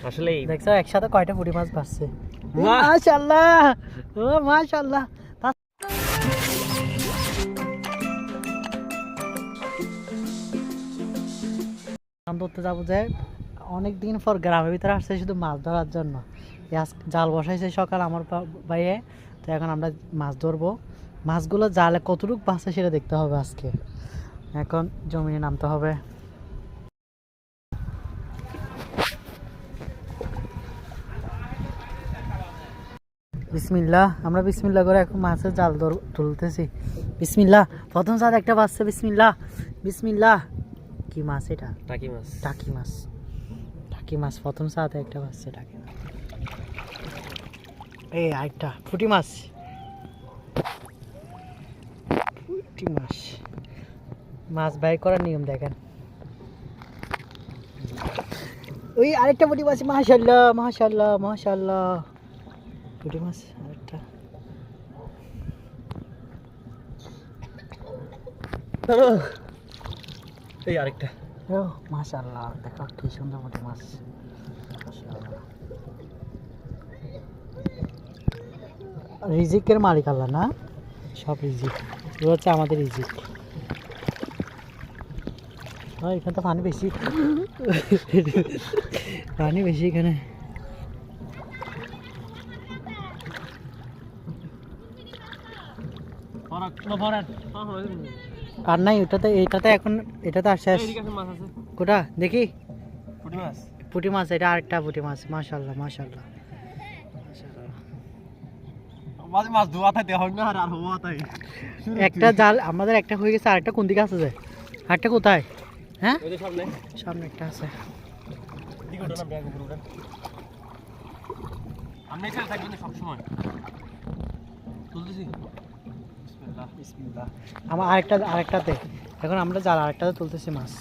আসলে দেখছো একসাথে কয়টা পুঁটি মাছ বাড়ছে। মাশাআল্লাহ, ও মাশাআল্লাহ। ধরতে যাবো যে অনেকদিন পর গ্রামের ভিতরে আসছে শুধু মাছ ধরার জন্য। জাল বসাইছে সকাল আমার ভাইয়ে, তো এখন আমরা মাছ ধরবো। মাছগুলো জালে কতটুকু বাঁচে সেটা দেখতে হবে আজকে। এখন জমিনে নামতে হবে। বিসমিল্লাহ, আমরা বিসমিল্লাহ করে এখন মাছের জাল তুলতেছি। বিসমিল্লাহ, প্রথম সাথে একটা বাঁচছে। বিসমিল্লাহ বিসমিল্লাহ। কি মাছ এটা? টাকি মাছ। টাকি মাছ, টাকি মাছ প্রথম সাথে একটা বাঁচছে টাকি মাছ। এই আরেকটা পুঁটি মাছ, পুঁটি মাছ। মাছ বাইর করার নিয়ম দেখেন। ওই আরেকটা পুঁটি মাছ। মাশাআল্লাহ মাশাআল্লাহ মাশাআল্লাহ, পুঁটি মাছ আরেকটা। এই আরেকটা। ও মাশাআল্লাহ, দেখো কি সুন্দর পুঁটি মাছ। মাশাআল্লাহ, রিজিকের মালিক আল্লাহ না, সব রিজিক। এগুলো হচ্ছে আমাদের রিজিক। এখানে তো পানি বেশি, পানি বেশি এখানে। আর নাই ওটাতে, এটাতে এখন এটাতে আসছে। কোটা দেখি পুঁটি মাছ, এটা আরেকটা পুঁটি মাছ। মাশাআল্লাহ মাশাআল্লাহ একটা জাল আমাদের একটা হয়ে গেছে। আরেকটা কোন দিকে আছে যে? আরেকটা কোথায়? হ্যাঁ সামনে একটা আছে। আমার আরেকটাতে এখন আমরা জাল আরেকটাতে তুলতেছি মাছ।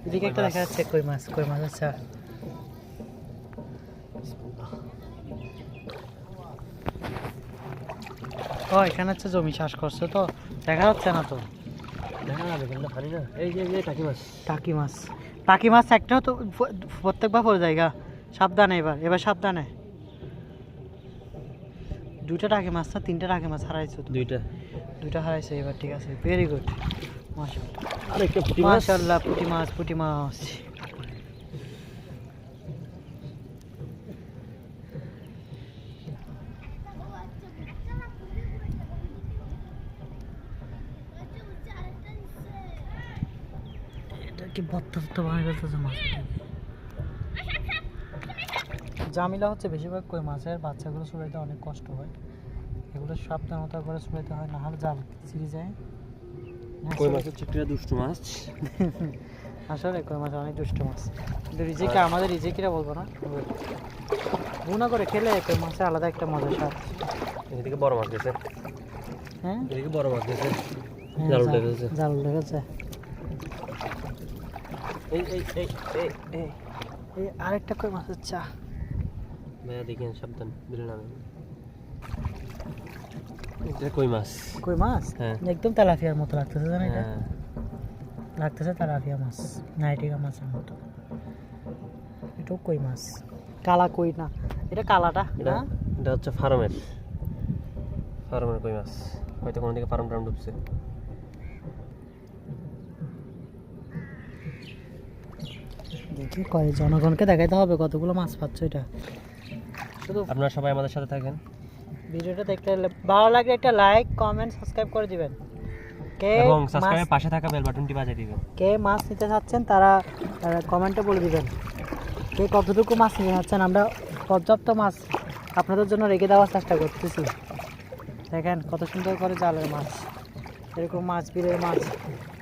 এদিকে একটা দেখা যাচ্ছে কই মাছ। কই মাছ, আচ্ছা। ও এখানে হচ্ছে জমি চাষ করছে তো দেখা যাচ্ছে না তো। দেখা যাবে কিন্তু পানি না। এই যে টাকি মাছ। টাকি মাছ, টাকি মাছ একটাও তো প্রত্যেকবার পড়ে জায়গা। সাবধানে, এবার সাবধানে। দুইটা টাকি মাছ না তিনটা টাকি মাছ হারাইছো? দুইটা হারাইছে এবার। ঠিক আছে, ভেরি গুড। মাশাআল্লাহ পুঁটি মাছ, পুঁটি মাছ। এটা কি বত্তা বানিয়ে ফেলতেছে মাছ। জামিলা হচ্ছে বেশিরভাগ কই মাছের বাচ্চাগুলো ছুড়াইতে অনেক কষ্ট হয়। এগুলো সাবধানতা করে ছুড়াইতে হয়, না হলে জাল ছিঁড়ে যায়। কই মাছের চিংড়িটা দুষ্টু মাছ। আসলে কই মাছ অনেক দুষ্ট মাছ, কিন্তু রিজিকে আমাদের রিজিকিরা বলবো না, ভুনা করে খেলে কই মাছের আলাদা একটা মজা স্বাদ। এদিকে বড় মাছ গেছে। হ্যাঁ এদিকে বড় মাছ গেছে। জাল উঠে গেছে। জাল উঠে গেছে। এই এই এই এই এই এই আরেকটা কই মাছের চা। ভাইয়া দেখেন, সাবধান দিলে না। এটা কই মাছ। কই মাছ? হ্যাঁ, একদম তেলাপিয়ার মতো লাগতেছে জানো এটা? হ্যাঁ লাগতেছে তেলাপিয়া মাছ, নাইটিকা মাছের মতো। এটাও কই মাছ, কালা কই না, এটা কালাটা না। এটা হচ্ছে ফার্মের কই মাছ। হয়তো কোনো দিকে ফার্ম ডুবছে। দেখি কয় জনগণকে দেখাইতে হবে কতগুলো মাছ পাচ্ছ। এটা শুধু আপনারা সবাই আমাদের সাথে থাকেন। ভিডিওটা দেখতে ভালো লাগলে একটা লাইক, কমেন্ট, সাবস্ক্রাইব করে দিবেন। এবং সাবস্ক্রাইবের পাশে থাকা বেল বাটনটি বাজিয়ে দিবেন। কে মাছ নিতে চাচ্ছেন তারা কমেন্টে বলে দিবেন। কে কতটুকু মাছ নিতে চাচ্ছেন, আমরা পর্যাপ্ত মাছ আপনাদের জন্য রেখে দেওয়ার চেষ্টা করতেছি। দেখেন কত সুন্দর করে জালের মাছ, এরকম মাছ, বিলের মাছ,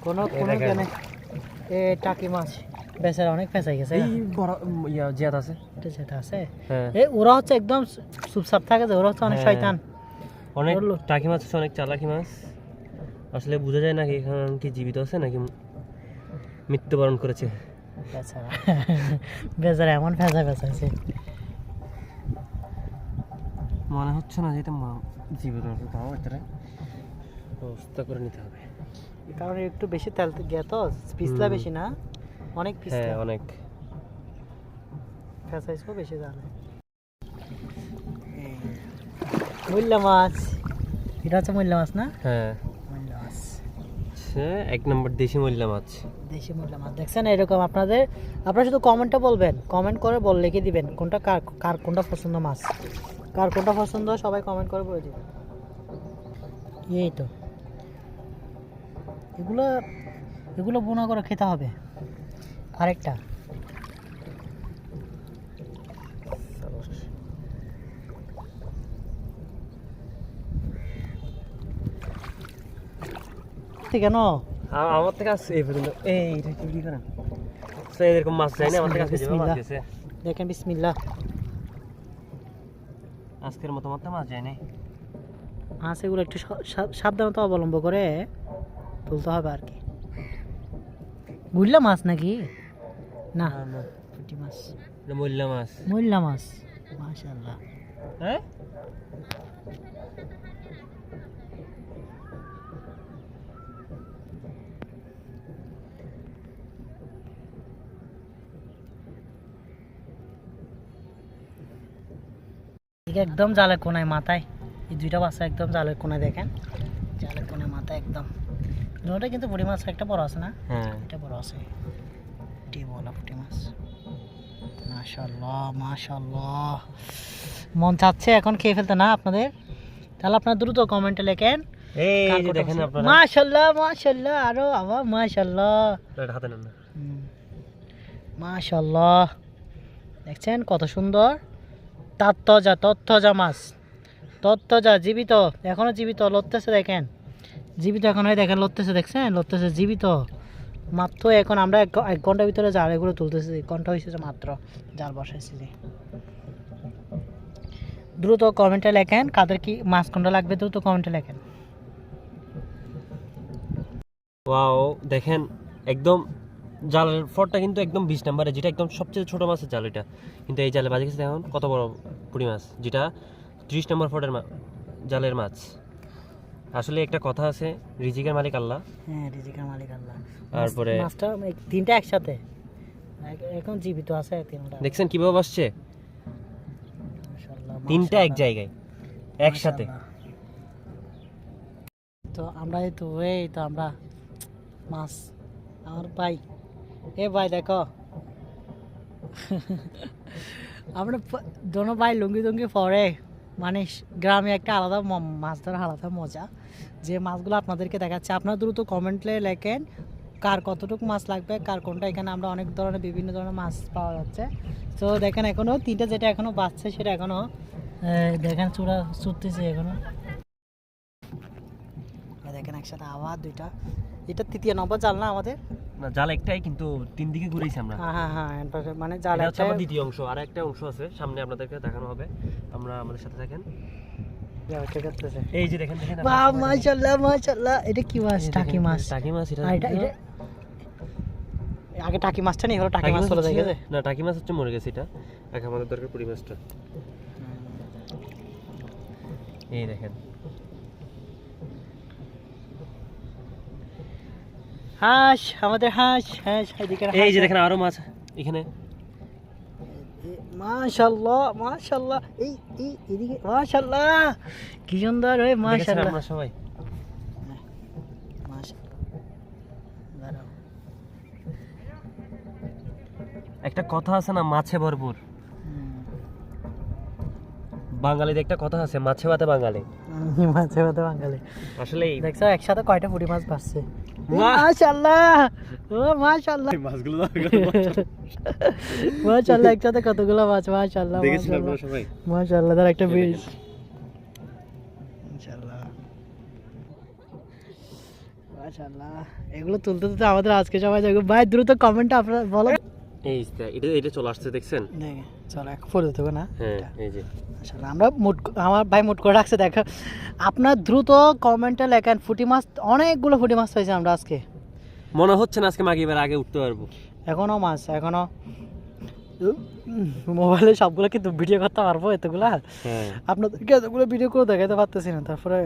কোনো কেনে। এ টাকি মাছ বেচারা অনেক ফেঁসাই গেছে। এই বড় জিয়াত আছে, এটা যেটা আছে। হ্যাঁ, এই ওরা হচ্ছে একদম চুপচাপ থাকে যে, ওরা হচ্ছে অনেক শয়তান। অনেক টাকি মাছ হচ্ছে অনেক চালাকি মাছ। আসলে বোঝা যায় না কি এখন কি জীবিত আছে নাকি মৃত্যুবরণ করেছে। বেচারা বেচারা এমন ফেঁসাইছে, মনে হচ্ছে না যে জীবিত আছে। তাও এটা ব্যবস্থা করে নিতে হবে, কারণ একটু বেশি তেল গিয়ে তো পিছলা বেশি না, অনেক পিছলা। হ্যাঁ অনেক। ফেসাইছও বেশি জালে। মূল্যা মাছ, এটা হচ্ছে মূল্যা মাছ না? হ্যাঁ, মূল্যা মাছ, এক নম্বর দেশি মূল্যা মাছ। দেশি মূল্যা মাছ দেখছেন এরকম। আপনারা শুধু কমেন্টে বলবেন, কমেন্ট করে লিখে দিবেন কোনটা কার কোনটা পছন্দ মাছ, কার কোনটা পছন্দ সবাই কমেন্ট করে বলে দিবেন। এই তো এগুলো বোনা করে খেতে হবে। আরেকটা কেন আমার থেকে আসছে এই পর্যন্ত। এইটা কি করেন এরকম মাছ যায় না আমার থেকে, আজকে যেভাবে মাছ গেছে দেখেন। বিসমিল্লাহ। আজকের মতো মাছ যায় নাই। মাছ এগুলো একটু সাবধানতা অবলম্বন করে তুলতে হবে আর কি। মূল্যা মাছ নাকি? না, পুঁটি মাছ, মূল্যা মাছ। মূল্যা মাছ, মাশাআল্লাহ। হ্যাঁ, একদম জালের কোনায় মাথায়, এই দুইটা বাচ্চা একদম জালের কোনায় দেখেন, জালের কোনায় মাথায় একদম। দুটোটা কিন্তু পুঁটি মাছ একটা বড় আছে না? হ্যাঁ, এটা বড় আছে, বলা পুঁটি মাছ। মাশাআল্লাহ মাশাআল্লাহ, মন চাচ্ছে এখন খেয়ে ফেলতে না আপনাদের? তাহলে আপনারা দ্রুত কমেন্টে লেখেন। এই যে দেখেন আপনারা, মাশাআল্লাহ মাশাআল্লাহ, আরো আবার মাশাআল্লাহ, এটা হাতে নেন না। মাশাআল্লাহ, দেখছেন কত সুন্দর তত্তজা মাছ, তত্তজা জীবিত, এখনো জীবিত লড়তেছে দেখেন, জীবিত এখন দেখেন লড়তেছে, দেখছেন লড়তেছে জীবিত মাত্র। এখন আমরা এক ঘন্টার ভিতরে জাল এগুলো তুলতেছি, ঘন্টা হয়েছে মাত্র জাল বসাইছি। দ্রুত কমেন্টে লেখেন কাদের কি মাছ কোনটা লাগবে, দ্রুত কমেন্টে লেখেন। ওয়াও, দেখেন একদম জালের ফটটা কিন্তু একদম 20 নম্বরে, যেটা একদম সবচেয়ে ছোট মাছের জাল এটা, কিন্তু এই জালে বাজে গেছে এখন কত বড় পুঁটি মাছ, যেটা 30 নম্বর ফটের জালের মাছ। আসলে একটা কথা আছে, রিজিকের মালিক আল্লাহ। হ্যাঁ, রিজিকের মালিক আল্লাহ। তারপরে মাছটা তিনটা একসাথে এখন জীবিত আছে তিনটা, দেখছেন কিভাবে আসছে, মাশাআল্লাহ তিনটা এক জায়গায় একসাথে। তো আমরা এই তো আমরা মাছ, আমার ভাই, ভাই দেখো আমরা দোনো ভাই লুঙ্গি পরে, মানে গ্রামে একটা আলাদা মাছ ধরার আলাদা মজা, যে মাছগুলো আপনাদেরকে দেখাচ্ছে। আপনারা দ্রুত কমেন্টে লেখেন কার কতটুকু মাছ লাগবে, কার কোনটা। এখানে আমরা অনেক ধরনের বিভিন্ন ধরনের মাছ পাওয়া যাচ্ছে। তো দেখেন এখনো তিনটা, যেটা এখনো বাঁচছে সেটা এখনো দেখেন চূড়া ছুটতেছে এখনো, দেখেন একসাথে আবার দুইটা। এটা তৃতীয় নম্বর জাল না আমাদের? না, জাল একটাই, কিন্তু তিন দিকে ঘুরেছি আমরা। হ্যাঁ, মানে জাল একটা আমার দ্বিতীয় অংশ, আর একটা অংশ আছে সামনে, আপনাদেরকে দেখানো হবে, আমরা আমাদের সাথে থাকেন। এই যে দেখেন দেখেন, বাহ মাশাআল্লাহ মাশাআল্লাহ, এটা কি মাছ? টাকি মাছ। টাকি মাছ এটা। এটা আগে টাকি মাছটা নেই, হলো টাকি মাছ চলে যায় গেছে না, টাকি মাছ হচ্ছে মরে গেছে। এটা এখন আমাদের দরকার পুঁটি মাছটা। এই দেখেন হাঁস, আমাদের হাঁস, এদিকে এই যে দেখেন আরো মাছ এখানে। মাশাআল্লাহ মাশাআল্লাহ, এই এদিকে মাশাআল্লাহ, কি সুন্দর ওই মাশাআল্লাহ। আমরা সবাই একটা কথা আছে না, মাছে ভরপুর। বাঙালিদের একটা কথা আছে, মাছে ভাতে বাঙালি। মাছে ভাতে বাঙালি। আসলে দেখছো একসাথে কয়টা পুঁটি মাছ পাচ্ছে? মাশাআল্লাহ, ও মাশাআল্লাহ, মাছগুলো মাশাআল্লাহ, একসাথে কতগুলো মাছ, মাশাআল্লাহ দেখেছেন আপনারা সবাই? মাশাআল্লাহ, তার একটা বেশ মাশাআল্লাহ মাশাআল্লাহ। এগুলো তুলতে তুলতে আমাদের আজকে সময় যাবে। ভাই দ্রুত কমেন্টে আপনারা বলো। এটা চলে আসছে, দেখছেন? চলো এক ফোর দিতে হবে না? হ্যাঁ, এই যে মাশাআল্লাহ, আমরা আমার ভাই মুট করে রাখছে দেখো। আপনার দ্রুত কমেন্টে লেখেন পুঁটি মাছ, অনেকগুলো পুঁটি মাছ পাইছি আমরা আজকে। মনে হচ্ছে না আজকে মাগিবার আগে উঠতে পারবো। এখনো মাছ, এখনো মোবাইলে সবগুলো কিন্তু ভিডিও করতে পারবো এতগুলা? হ্যাঁ, আপনাদেরকে এতগুলো ভিডিও করে দেখাতে পারতেছি না। তারপরে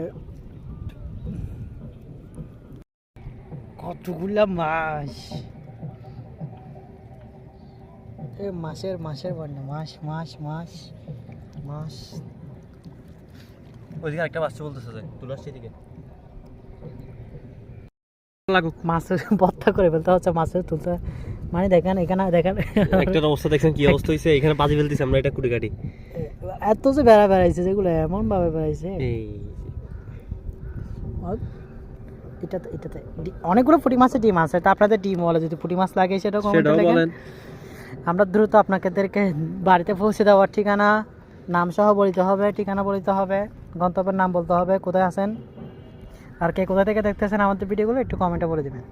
কতগুলা মাছ, এ মাছের বন্যা, মাছ মাছ মাছ মাছ। ওইদিকে একটা বাচ্চা বলতেছে যে তুলে আসছে এদিকে লাগুক। মাছের ভর্তা করে ফেলতে হচ্ছে, মাছের তুলতে মানে দেখেন এখানে দেখেন একটা অবস্থা দেখছেন কি অবস্থা হয়েছে, এখানে বাজি ফেলতেছি আমরা, এটা কুটি কাটি এত যে বেড়া বেড়াইছে যেগুলো এমন ভাবে বেড়াইছে। এই আর এটাতে অনেকগুলো পুঁটি মাছের ডিম আছে, তা আপনাদের ডিম বলে যদি পুঁটি মাছ লাগে সেটাও কমেন্টে সেটাও লেখেন। বলেন। আমরা দ্রুত আপনাদেরকে বাড়িতে পৌঁছে দেওয়ার ঠিকানা নাম সহ বলতে হবে, ঠিকানা বলতে হবে, গন্তব্যের নাম বলতে হবে, কোথায় আছেন আর কে কোথা থেকে দেখতেছেন আমাদের ভিডিওগুলো একটু কমেন্টে বলে দেবেন।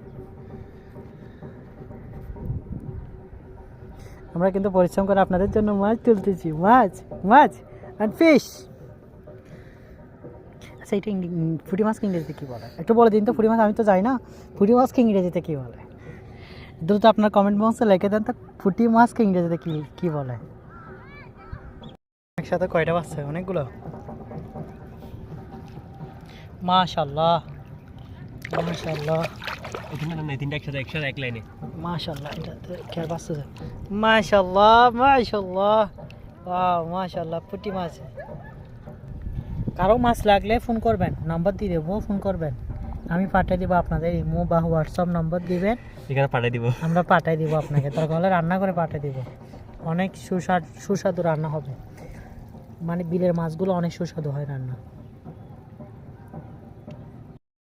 আমরা কিন্তু পরিশ্রম করে আপনাদের জন্য মাছ তুলতেছি, মাছ মাছ অ্যান্ড ফিশ। আচ্ছা এটা পুঁটি মাছকে ইংরেজিতে কী বলে একটু বলে দিন তো? পুঁটি মাছ আমি তো জানি না, পুঁটি মাছকে ইংরেজিতে কী বলে? দ্রুত আপনার কমেন্ট বক্সে লিখে দেন তো পুঁটি মাছকে ইংরেজিতে কী কী বলে। একসাথে কয়টা বাচ্চা? অনেকগুলো। মাশাআল্লাহ মাশাআল্লাহ এখানে না তিনটা একসাথে এক লাইনে। মাশাআল্লাহ, এটাতে খেয়াল বাচ্চা যায়। মাশাআল্লাহ মাশাআল্লাহ, ওয়াও মাশাআল্লাহ, পুঁটি মাছ। কারো মাছ লাগলে ফোন করবেন, নাম্বার দিয়ে দেবো, ফোন করবেন, আমি পাঠিয়ে দেবো আপনাদের ইমো বা হোয়াটসঅ্যাপ নাম্বার দিবেন, এখানে পাঠিয়ে দিব, আমরা পাঠিয়ে দিব আপনাকে। দরকার হলে রান্না করে পাঠিয়ে দিব, অনেক সুস্বাদু রান্না হবে, মানে বিলের মাছগুলো অনেক সুস্বাদু হয় রান্না।